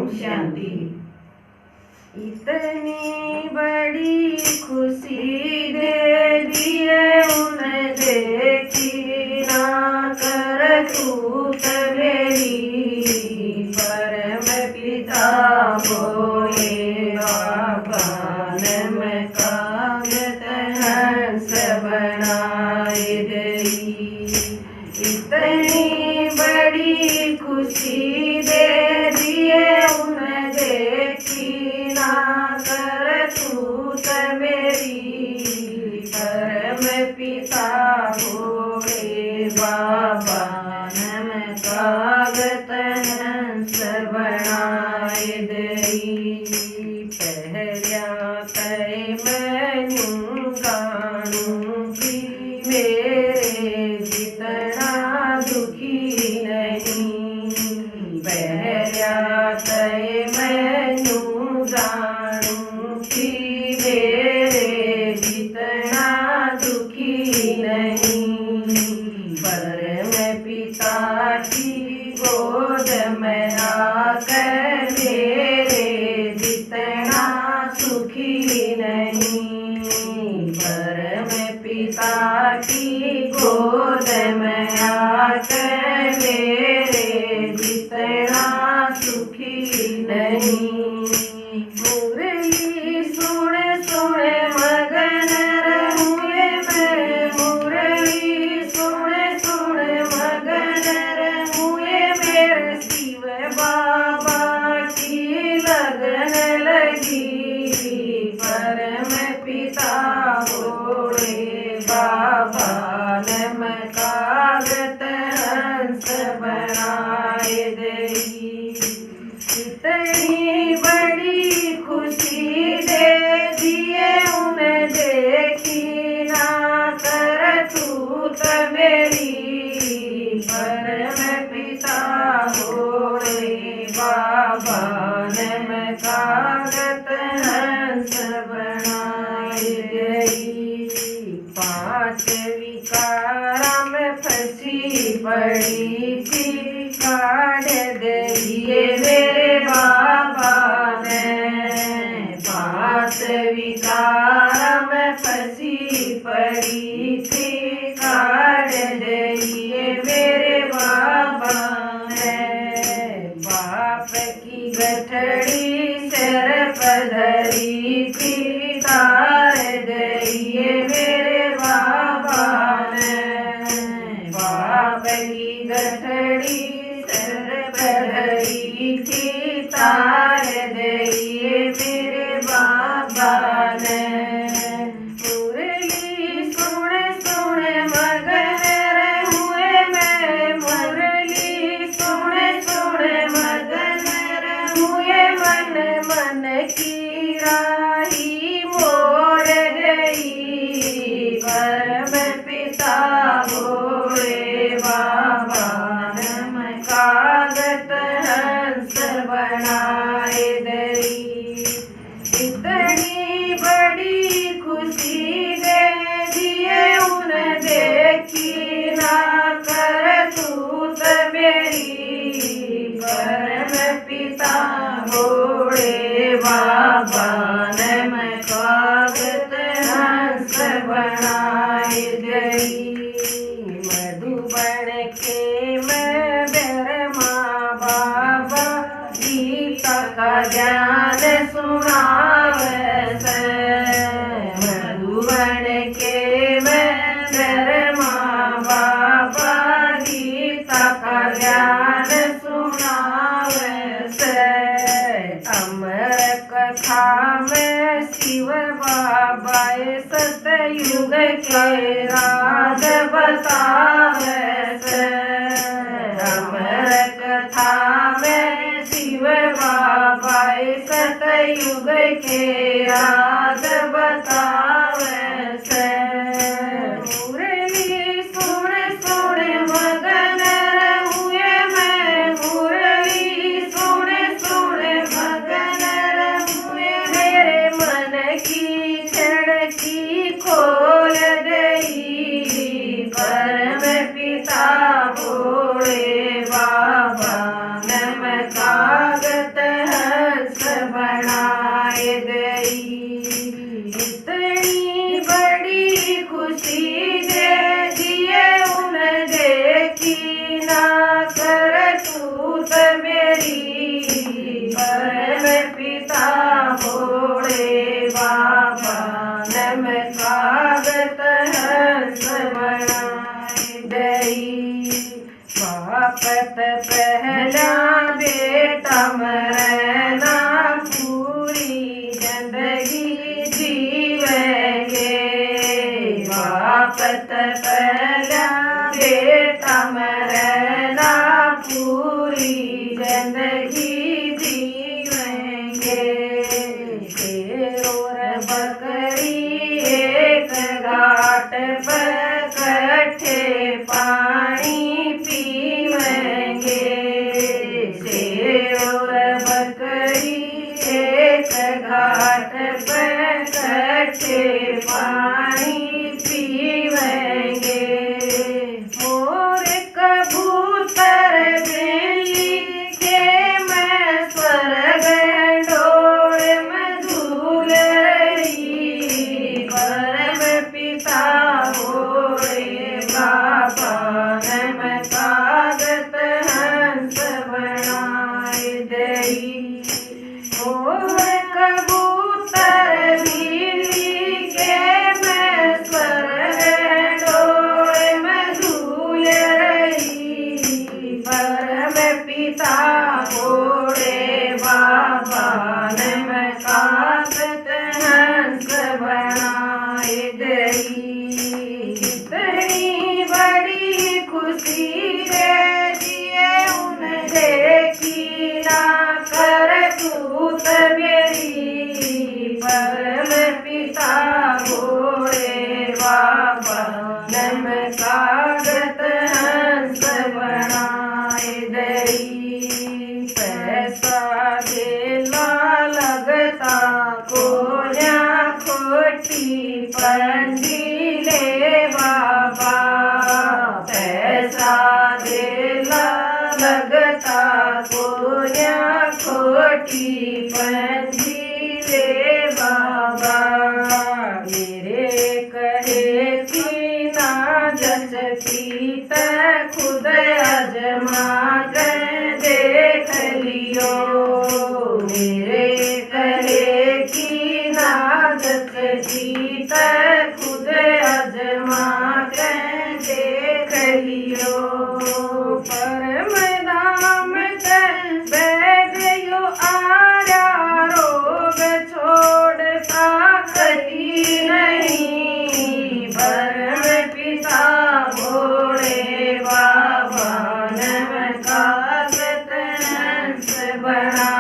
शांति। इतनी बड़ी खुशी दे दिए उन देखी ना कर तूत मेरी। परम पिता बोले बाबा नम कागत हंस बनाए दई। इतनी बड़ी खुशी दे दिए उन देखी ना कर तूत मेरी। परम पिता होवे बाबा नम कागत हंस बनाए दई। पहल्या तय मैनू गानू भी मेरे जितना दुखी नहीं। पहल्या तय मैनू गानू भी मेरे जितना दुखी नहीं। परम पिता की गोद में आकर मेरे जितना सुखी नहीं। परम पिता की गोद में आकर मेरे जितना सुखी नहीं। मुरली सुन सुन मगन रहूँगे मैं। मुरली सुन सुन मगन रहूँगे मेरे शिव बाबा की लगन लगी। परम पिता होए बाबा नम कागत हंस बनाए दई। इतनी बड़ी खुशी दे दिए उन देखी ना कर तूत मेरी। परम पिता होए बाबा नम कागत हंस बनाए गई। पांच विकारा में फंसी पड़ी थी काढ़ दिए मेरे बाबा ने। पांच विकारा में फंसी पड़ी थी काढ़ दिए मेरे बाबा ने। बाप की गठड़ी सिर पर धरी थी तार दिए मेरे बाबा ने। बाप की गठड़ी सिर पर धरी थी तार दिए मेरे बाबा ने। मुरली सुन सुन मगन रहूँगे मैं। मुरली सुन सुन मगन रहूँगे मन मन की राही मोर गई। परम पिता होए बाबा नम कागत हंस बनाए दई। इतनी बड़ी खुशी दे दिए उन देखी ना कर तूत मेरी। परम पिता होए बाबा नम कागत हंस बनाए गई। मधुबन के मैं ब्रह्मा बाबा गीता का ज्ञान सुनावत। मधुबन के मैं ब्रह्मा बाबा गीता का ज्ञान सुनावत। अमर कथा में शिव बाबा सतयुग के राज बतावत। अमर कथा में शिव बाबा सतयुग के राज बतावत। मुरली सुन सुन मगन रहूँगे मैं। मुरली सुन सुन मगन रहूँगे मेरे मन की खिड़की खोल गई। परम पिता बोले बाबा नम कागत मरना पूरी जिंदगी जीवेंगे बाप पहला बेटा मरना पूरी जिंदगी जीवेंगे शेर और बकरी एक घाट पर कट्ठे पानी पीवेंगे शेर और बकरी एक घाट पर कट्ठे पानी पीवेंगे मोर कबूतर बिल्ली के मैं स्वर्ग डोर में झूल रही परम पिता भोले बाबा ने मैं कागत हंस बनाए दई मोर कबूतर बिल्ली के मैं स्वर्ग डोर में झूल रही परम पिता भोले बाबा ने मैं कागत हंस बनाए दई कितनी बड़ी खुशी रे दिए उन देखी ना कर दूत मेरी परम पिता भोले बाबा ने मैं कागत हंस बनाए दई पैसा देला लगता कोया खोटी पंडीले बाबा पैसा देला लगता कोया खोटी पंडीले बाबा मेरे कहे की ना जस पीत खुद अजमा कर देख लियो मेरे कहे की ना जस पीत खुद अजमा कर देख लियो परम धाम बैठो आया रोग छोड़ता कहीं नहीं परम पिता भोले बाबा ने मैं कागत हंस बना